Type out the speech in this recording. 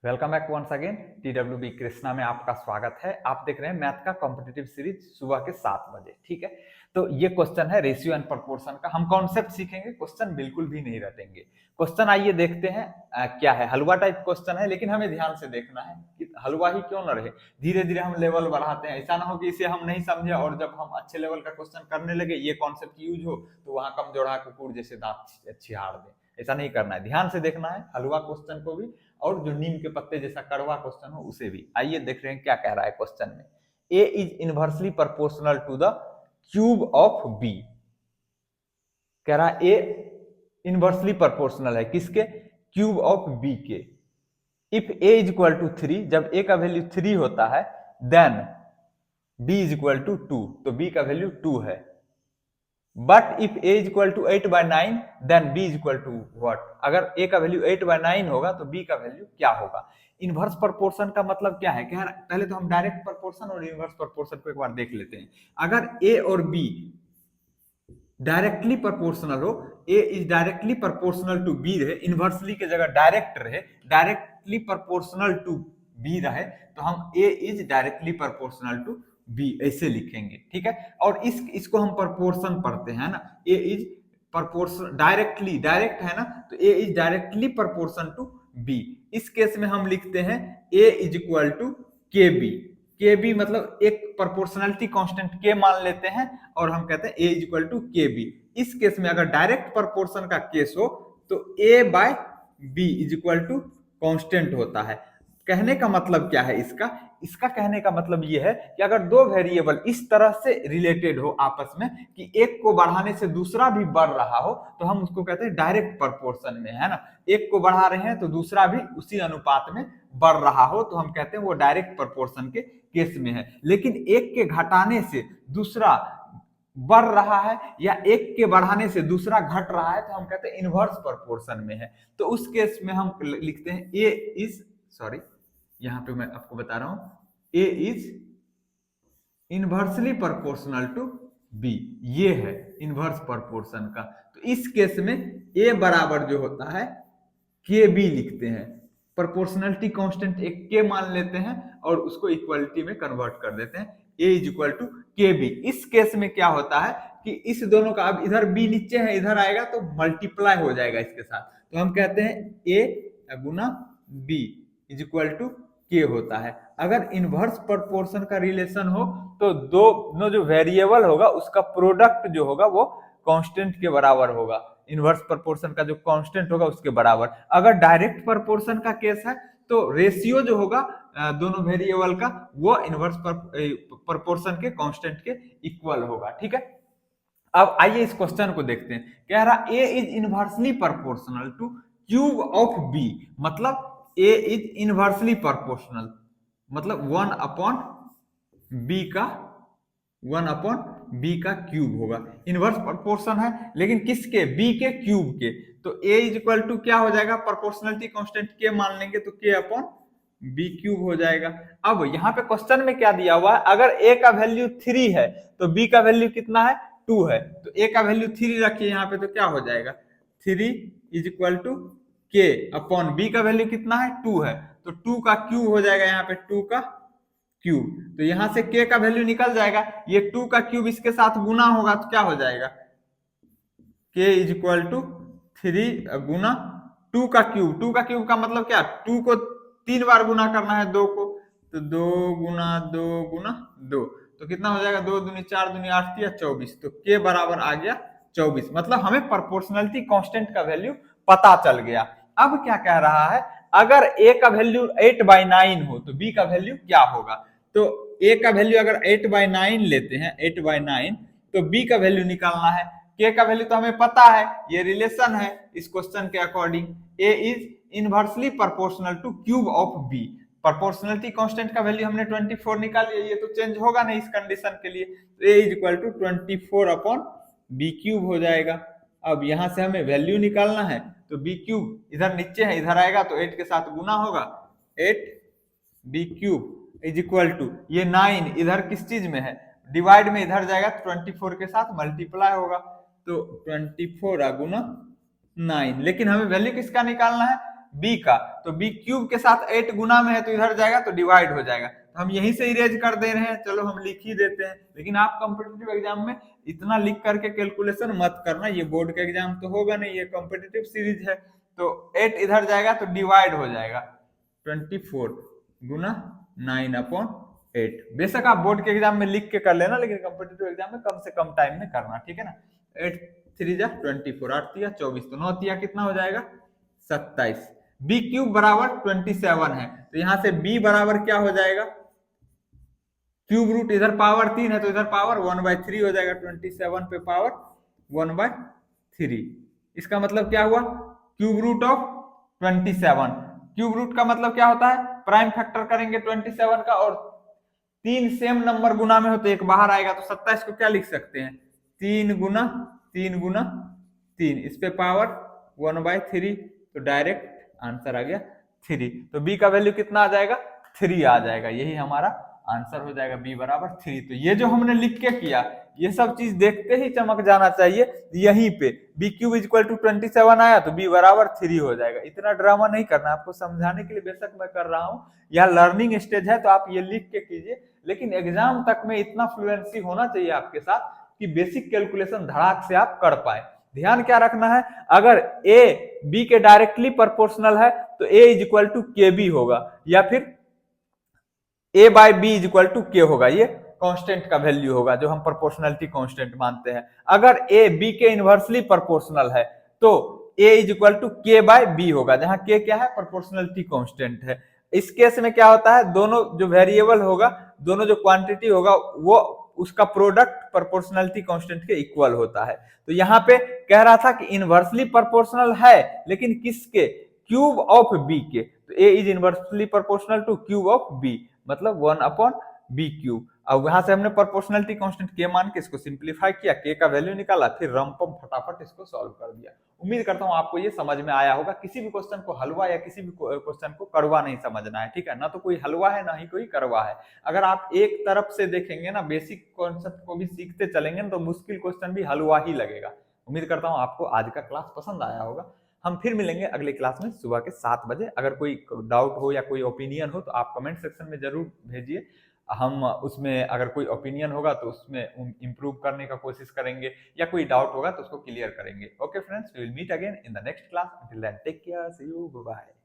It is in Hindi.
Welcome back once again. TWB Krishna में आपका स्वागत है। आप देख रहे हैं मैथ का कॉम्पिटिटिव सीरीज सुबह के 7 बजे। ठीक है, तो ये क्वेश्चन है रेशियो एंड प्रोपोर्शन का। हम कॉन्सेप्ट सीखेंगे, क्वेश्चन बिल्कुल भी नहीं रटेंगे। क्वेश्चन आइए देखते हैं। क्या है, हलवा टाइप क्वेश्चन है, लेकिन हमें ध्यान से देखना है कि हलवा ही क्यों न रहे। धीरे धीरे हम लेवल बढ़ाते हैं, ऐसा ना हो कि इसे हम नहीं समझे और जब हम अच्छे लेवल का क्वेश्चन करने लगे ये कॉन्सेप्ट यूज हो तो वहां कमजोड़ा कुकुर जैसे दांत छिहाड़ दे। ऐसा नहीं करना है, ध्यान से देखना है हलवा क्वेश्चन को भी और जो नीम के पत्ते जैसा कड़वा क्वेश्चन हो उसे भी। आइए देख रहे हैं क्या कह रहा है क्वेश्चन में। A is inversely proportional to the cube of B. कह रहा है ए इनवर्सली प्रोपोर्शनल है किसके, क्यूब ऑफ बी के। If A is equal to 3, जब ए का वैल्यू 3 होता है, then B is equal to 2, तो बी का वैल्यू 2 है। But if A is equal to 8/9 then B is equal to what. अगर ए का वैल्यू 8/9 होगा तो बी का वैल्यू क्या होगा। इनवर्स प्रोपोर्शन का मतलब क्या है, क्या पहले तो हम डायरेक्ट प्रोपोर्शन और इनवर्स प्रोपोर्शन को एक बार देख लेते हैं। अगर ए और बी डायरेक्टली प्रोपोर्शनल हो, A is directly proportional to B रहे, इनवर्सली के जगह डायरेक्ट रहे, डायरेक्टली प्रोपोर्शनल टू बी रहे, तो हम A is directly proportional to B ऐसे लिखेंगे। ठीक है, और इसको हम प्रोपोर्शन पढ़ते हैं ना, A is proportion directly, direct है ना, तो A is directly proportion to B. इस केस में हम लिखते हैं A is equal to K B. K B मतलब एक प्रोपोर्शनलिटी कांस्टेंट के मान लेते हैं और हम कहते हैं A is equal to K B. इस केस में अगर डायरेक्ट प्रोपोर्शन का केस हो तो A by B is equal to constant होता है। कहने का मतलब क्या है इसका, इसका कहने का मतलब यह है कि अगर दो वेरिएबल इस तरह से रिलेटेड हो आपस में कि एक को बढ़ाने से दूसरा भी बढ़ रहा हो तो हम उसको कहते हैं डायरेक्ट प्रोपोर्शन में, है ना। एक को बढ़ा रहे हैं तो दूसरा भी उसी अनुपात में बढ़ रहा हो तो हम कहते हैं वो डायरेक्ट प्रोपोर्शन के केस में है। लेकिन एक के घटाने से दूसरा बढ़ रहा है या एक के बढ़ाने से दूसरा घट रहा है तो हम कहते हैं इनवर्स प्रोपोर्शन में है। तो उस केस में हम लिखते हैं ए इज, सॉरी यहां पे मैं आपको बता रहा हूं, A is inversely proportional to B, ये है इनवर्स प्रोपोर्शन का। तो इस केस में ए बराबर जो होता है के बी लिखते हैं, प्रोपोर्शनलिटी कांस्टेंट एक के मान लेते हैं और उसको इक्वलिटी में कन्वर्ट कर देते हैं, A is equal to K B. इस केस में क्या होता है कि इस दोनों का, अब इधर बी नीचे है इधर आएगा तो मल्टीप्लाई हो जाएगा इसके साथ, तो हम कहते हैं ए गुना बी इज इक्वल टू के होता है। अगर इनवर्स प्रोपोर्शन का रिलेशन हो तो दोनों जो वेरिएबल होगा उसका प्रोडक्ट जो होगा वो कांस्टेंट के बराबर होगा, इनवर्स प्रोपोर्शन का जो कांस्टेंट होगा उसके बराबर। अगर डायरेक्ट प्रोपोर्शन का केस है तो रेशियो जो होगा दोनों वेरिएबल का वो इनवर्स प्रोपोर्शन के कांस्टेंट के इक्वल होगा। ठीक है, अब आइए इस क्वेश्चन को देखते हैं। कह रहा A is inversely proportional to cube of B, मतलब ए इज इनवर्सली प्रोपोर्शनल मतलब 1/b का क्यूब होगा। इनवर्स प्रोपोर्शन है लेकिन किसके, बी के क्यूब के, तो ए इज इक्वल टू क्या हो जाएगा, प्रोपोर्शनलिटी कांस्टेंट के मान लेंगे तो के अपॉन बी क्यूब हो जाएगा। अब यहाँ पे क्वेश्चन में क्या दिया हुआ है, अगर ए का वैल्यू 3 है तो बी का वैल्यू कितना है, 2 है, तो ए का वैल्यू 3 रखिए यहाँ पे तो क्या हो जाएगा, 3 इज इक्वल टू के अपॉन बी का वैल्यू कितना है, 2 है, तो 2 का क्यूब हो जाएगा यहाँ पे 2 का क्यूब, तो यहां से के का वैल्यू निकल जाएगा, ये 2 का क्यूब इसके साथ गुना होगा तो क्या हो जाएगा, के इज इक्वल टू 3 गुना 2 का क्यूब। 2 का क्यूब का मतलब क्या, 2 को 3 बार गुना करना है 2 को, तो 2 गुना 2 गुना 2, तो कितना हो जाएगा, 2 दूनी 4 दूनी 8 या 24, तो के बराबर आ गया 24। मतलब हमें प्रोपोर्शनलिटी कांस्टेंट का वैल्यू पता चल गया। अब क्या कह रहा है, अगर ए का वैल्यू 8/9 हो तो बी का वैल्यू क्या होगा। तो ए का वैल्यू अगर 8/9 लेते हैं, 8/9, तो बी का वैल्यू निकालना है। के का वैल्यू तो हमें पता है, ये रिलेशन है इस क्वेश्चन के according, A is inversely proportional to cube of B. Proportionality constant का वैल्यू हमने 24 निकाल लिया, ये तो चेंज होगा नहीं इस कंडीशन के लिए, तो A is equal to 24 upon B cube हो जाएगा। अब यहां से हमें वैल्यू निकालना है तो बी क्यूब इधर नीचे है, इधर आएगा तो 8 के साथ गुना होगा, 8 B cube is equal to, ये 9 इधर किस चीज में है, डिवाइड में इधर जाएगा तो 24 के साथ मल्टीप्लाई होगा, तो 24 गुना 9। लेकिन हमें वैल्यू किसका निकालना है, बी का, तो बी क्यूब के साथ 8 गुना में है तो इधर जाएगा तो डिवाइड हो जाएगा, तो हम यहीं से इरेज कर दे रहे हैं, चलो हम लिख ही देते हैं। लेकिन आप कॉम्पिटिटिव एग्जाम में इतना लिख करके कैलकुलेशन मत करना, ये बोर्ड का एग्जाम तो होगा नहीं, ये कॉम्पिटिटिव सीरीज है। तो 8 इधर जाएगा तो डिवाइड हो जाएगा 24 गुना 9/8। बेशक आप बोर्ड के एग्जाम में लिख के कर लेना, लेकिन कॉम्पिटिटिव एग्जाम में कम से कम टाइम में करना, ठीक है ना। 8 3 जा 24, 8 तिया 24, तो 9 तिया कितना हो जाएगा 27। बी क्यूब बराबर 27 है, तो यहां से बी बराबर क्या हो जाएगा, क्यूब रूट इधर पावर 3 है तो इधर पावर 1/3 हो जाएगा, 27 पे पावर 1/3। इसका मतलब क्या हुआ, cube root of 27। Cube root का मतलब क्या होता है, प्राइम फैक्टर करेंगे 27 का और 3 सेम नंबर गुना में हो तो एक बाहर आएगा, तो 27 को क्या लिख सकते हैं 3 गुना 3 गुना 3, इस पे पावर 1/3, तो डायरेक्ट आंसर आ गया 3। तो बी का वैल्यू कितना आ जाएगा 3 आ जाएगा, यही हमारा आंसर हो जाएगा बी बराबर 3। तो ये जो हमने लिख के किया, ये सब चीज देखते ही चमक जाना चाहिए यहीं पे, बी क्यूब इक्वल टू 27 आया तो बी बराबर 3 हो जाएगा। इतना ड्रामा नहीं करना, आपको समझाने के लिए बेशक मैं कर रहा हूँ, यह लर्निंग स्टेज है तो आप ये लिख के कीजिए, लेकिन एग्जाम तक में इतना फ्लुएंसी होना चाहिए आपके साथ कि बेसिक कैलकुलेशन धड़ाक से आप कर पाए। ध्यान क्या रखना है, अगर ए बी के डायरेक्टली प्रोपोर्शनल है तो A is equal to K B होगा, या फिर A by B is equal to K होगा, ये कांस्टेंट का वैल्यू होगा जो हम प्रोपोर्शनलिटी कांस्टेंट मानते हैं। अगर ए बी के इनवर्सली प्रोपोर्शनल है तो ए इज इक्वल टू के बाय बी होगा, जहां के क्या है प्रोपोर्शनलिटी कांस्टेंट है। इस केस में क्या होता है, दोनों जो वेरिएबल होगा, दोनों जो क्वांटिटी होगा, वो उसका प्रोडक्ट प्रोपोर्शनलिटी कांस्टेंट के इक्वल होता है। तो यहाँ पे कह रहा था कि इनवर्सली प्रोपोर्शनल है, लेकिन किसके, क्यूब ऑफ बी के, तो A is inversely proportional to cube of B, मतलब 1/b क्यूब। अब वहां से हमने प्रोपोर्शनलिटी कांस्टेंट के मान के इसको सिंप्लीफाई किया, के का वैल्यू निकाला, फिर रमपम फटाफट इसको सॉल्व कर दिया। उम्मीद करता हूं आपको ये समझ में आया होगा। किसी भी क्वेश्चन को हलवा या किसी भी क्वेश्चन को कड़वा नहीं समझना है, ठीक है ना, तो कोई हलवा है ना ही कोई कड़वा है। अगर आप एक तरफ से देखेंगे ना, बेसिक कॉन्सेप्ट को भी सीखते चलेंगे ना, तो मुश्किल क्वेश्चन भी हलवा ही लगेगा। उम्मीद करता हूं आपको आज का क्लास पसंद आया होगा। हम फिर मिलेंगे अगले क्लास में सुबह के 7 बजे। अगर कोई डाउट हो या कोई ओपिनियन हो तो आप कमेंट सेक्शन में जरूर भेजिए, हम उसमें अगर कोई ओपिनियन होगा तो उसमें इंप्रूव करने का कोशिश करेंगे, या कोई डाउट होगा तो उसको क्लियर करेंगे। Okay friends, we will meet again in the next class. Until then take care, see you, bye bye.